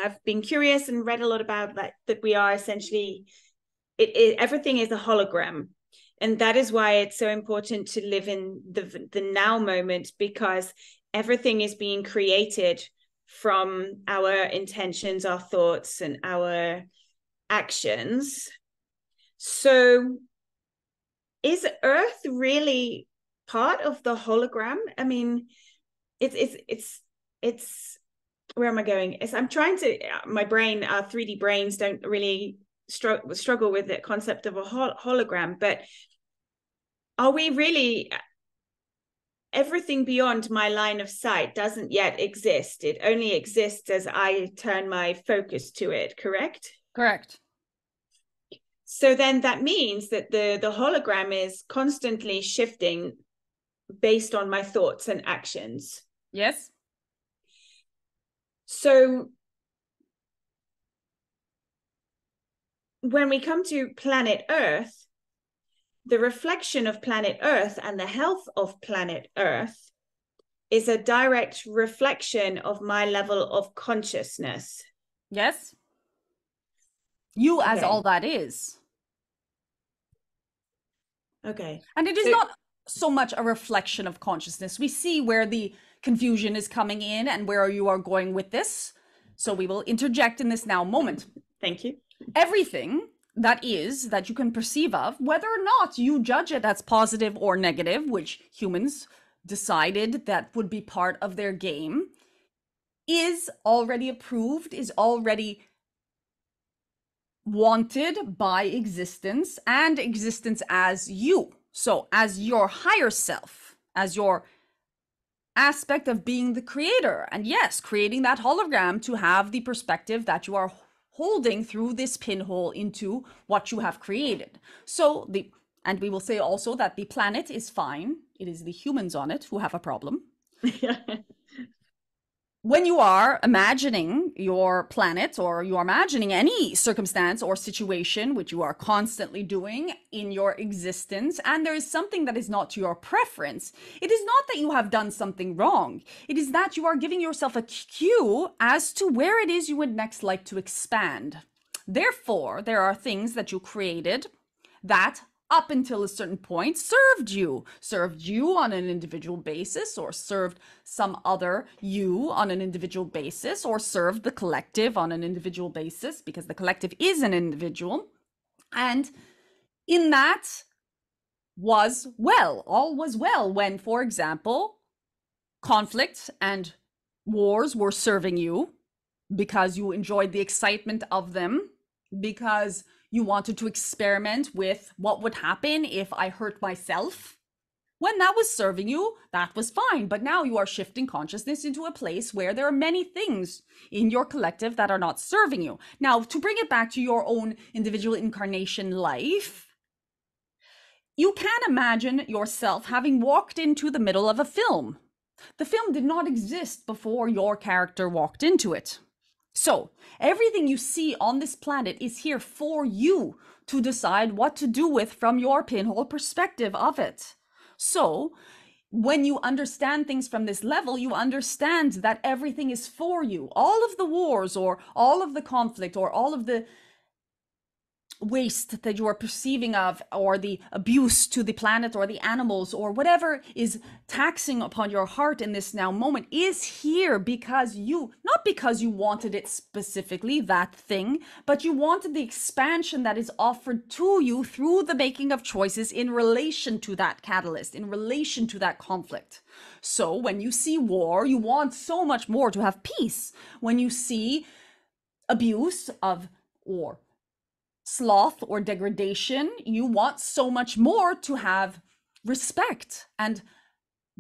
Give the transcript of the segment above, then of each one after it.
have been curious and read a lot about that we are essentially, everything is a hologram. And that is why it's so important to live in the now moment, because everything is being created from our intentions, our thoughts, and our actions. So is Earth really part of the hologram? I mean, it's where am I going? I'm trying to, my brain, our 3D brains don't really struggle with the concept of a hologram, but are we really, everything beyond my line of sight doesn't yet exist. It only exists as I turn my focus to it, correct? Correct. So then that means that the hologram is constantly shifting based on my thoughts and actions. Yes. So when we come to planet Earth, the reflection of planet Earth and the health of planet Earth is a direct reflection of my level of consciousness. Yes. You as Okay. all that is. Okay. And it is not so much a reflection of consciousness. We see where the confusion is coming in and where you are going with this. So we will interject in this now moment. Thank you. Everything that you can perceive of, whether or not you judge it as positive or negative, which humans decided that would be part of their game, is already approved, is already wanted by existence, and existence as you. So as your higher self, as your aspect of being the creator. And yes, creating that hologram to have the perspective that you are holding through this pinhole into what you have created. So and we will say also that the planet is fine. It is the humans on it who have a problem. When you are imagining your planet, or you are imagining any circumstance or situation, which you are constantly doing in your existence, and there is something that is not to your preference, it is not that you have done something wrong. It is that you are giving yourself a cue as to where it is you would next like to expand. Therefore, there are things that you created that up until a certain point served you on an individual basis, or served some other you on an individual basis, or served the collective on an individual basis, because the collective is an individual. And in that all was well when, for example, conflict and wars were serving you because you enjoyed the excitement of them, because you wanted to experiment with what would happen if I hurt myself. When that was serving you, that was fine. But now you are shifting consciousness into a place where there are many things in your collective that are not serving you. Now, to bring it back to your own individual incarnation life, you can imagine yourself having walked into the middle of a film. The film did not exist before your character walked into it. So everything you see on this planet is here for you to decide what to do with from your pinhole perspective of it. So when you understand things from this level, you understand that everything is for you. All of the wars, or all of the conflict, or all of the waste that you are perceiving of, or the abuse to the planet or the animals, or whatever is taxing upon your heart in this now moment, is here because not because you wanted it specifically, that thing, but you wanted the expansion that is offered to you through the making of choices in relation to that catalyst, in relation to that conflict. So when you see war, you want so much more to have peace. When you see abuse or sloth or degradation, you want so much more to have respect and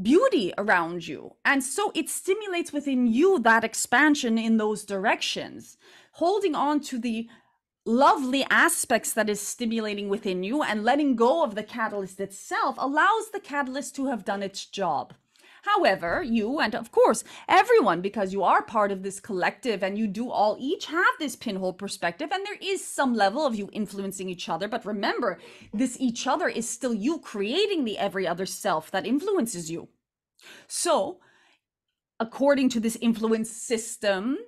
beauty around you. And so it stimulates within you that expansion in those directions, holding on to the lovely aspects that is stimulating within you, and letting go of the catalyst itself allows the catalyst to have done its job. However, you, and of course everyone, because you are part of this collective and you do all each have this pinhole perspective, and there is some level of you influencing each other. But remember, this each other is still you creating the every other self that influences you. So according to this influence system,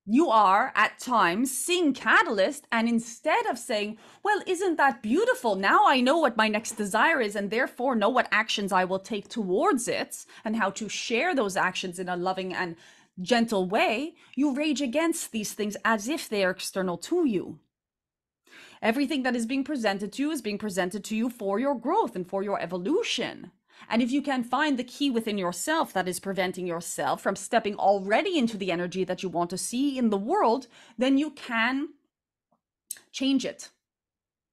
you are at times seeing Catalyst, and instead of saying, well, isn't that beautiful? Now I know what my next desire is, and therefore know what actions I will take towards it and how to share those actions in a loving and gentle way, you rage against these things as if they are external to you. Everything that is being presented to you is being presented to you for your growth and for your evolution. And if you can find the key within yourself that is preventing yourself from stepping already into the energy that you want to see in the world, then you can change it.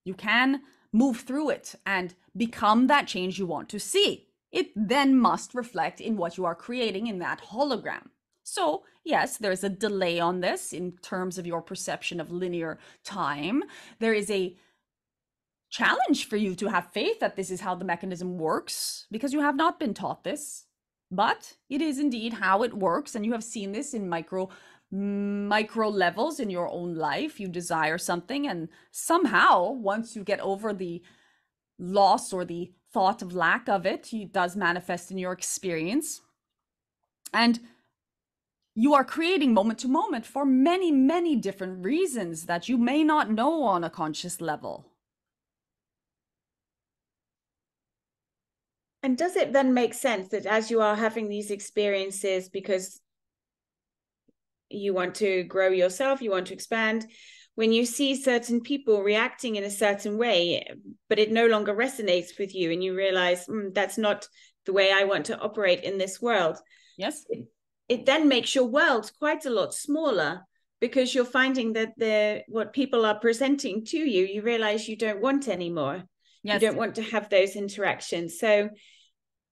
You can move through it and become that change you want to see. It then must reflect in what you are creating in that hologram. So yes, there's a delay on this in terms of your perception of linear time. There is a challenge for you to have faith that this is how the mechanism works, because you have not been taught this, but it is indeed how it works. And you have seen this in micro levels in your own life. You desire something, and somehow once you get over the loss or the thought of lack of it, it does manifest in your experience. And you are creating moment to moment for many, many different reasons that you may not know on a conscious level. And does it then make sense that as you are having these experiences because you want to grow yourself, you want to expand, when you see certain people reacting in a certain way, but it no longer resonates with you and you realize that's not the way I want to operate in this world? Yes. It then makes your world quite a lot smaller, because you're finding that what people are presenting to you, you realize you don't want anymore. Yes. You don't want to have those interactions. So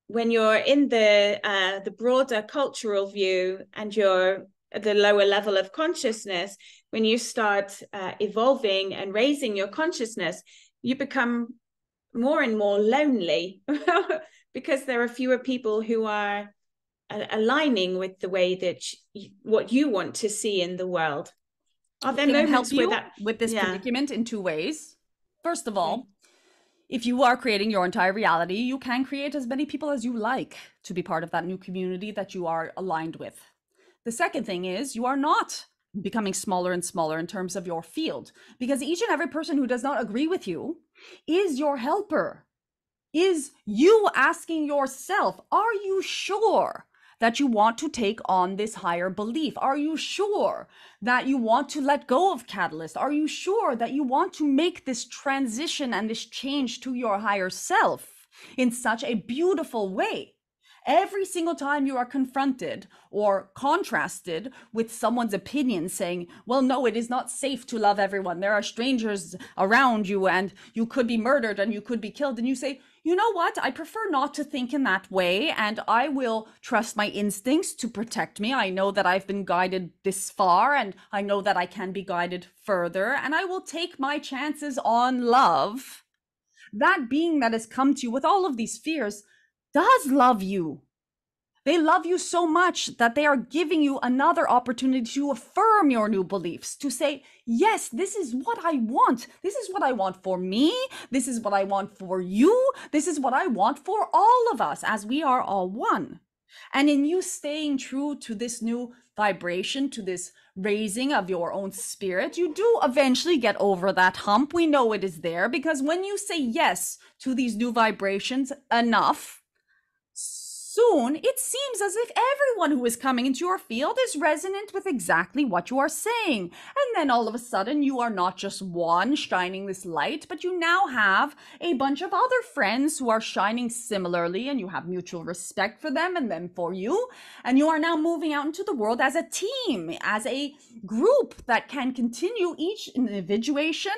when you're in the broader cultural view and you're at the lower level of consciousness, when you start evolving and raising your consciousness, you become more and more lonely because there are fewer people who are aligning with the way that what you want to see in the world. Are there moments where that with this predicament in two ways? First of all, if you are creating your entire reality, you can create as many people as you like to be part of that new community that you are aligned with. The second thing is you are not becoming smaller and smaller in terms of your field, because each and every person who does not agree with you is your helper. Is you asking yourself, are you sure that you want to take on this higher belief? Are you sure that you want to let go of Catalyst? Are you sure that you want to make this transition and this change to your higher self in such a beautiful way? Every single time you are confronted or contrasted with someone's opinion saying, well, no, it is not safe to love everyone. There are strangers around you and you could be murdered and you could be killed. And you say, you know what? I prefer not to think in that way, and I will trust my instincts to protect me. I know that I've been guided this far, and I know that I can be guided further, and I will take my chances on love. That being that has come to you with all of these fears does love you. They love you so much that they are giving you another opportunity to affirm your new beliefs, to say, yes, this is what I want. This is what I want for me. This is what I want for you. This is what I want for all of us, as we are all one. And in you staying true to this new vibration, to this raising of your own spirit, you do eventually get over that hump. We know it is there, because when you say yes to these new vibrations enough, soon it seems as if everyone who is coming into your field is resonant with exactly what you are saying. And then all of a sudden you are not just one shining this light, but you now have a bunch of other friends who are shining similarly, and you have mutual respect for them and them for you. And you are now moving out into the world as a team, as a group that can continue each individuation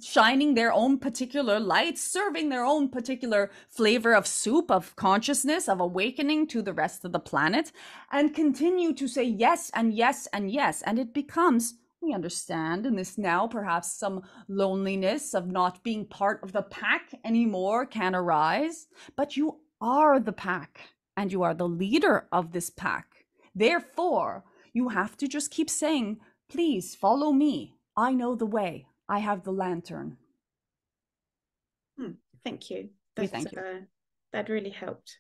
shining their own particular light, serving their own particular flavor of soup, of consciousness, of awakening to the rest of the planet, and continue to say yes and yes and yes. And it becomes, we understand in this now, perhaps some loneliness of not being part of the pack anymore can arise, but you are the pack and you are the leader of this pack. Therefore, you have to just keep saying, please follow me. I know the way. I have the lantern. Thank you. We thank you. That really helped.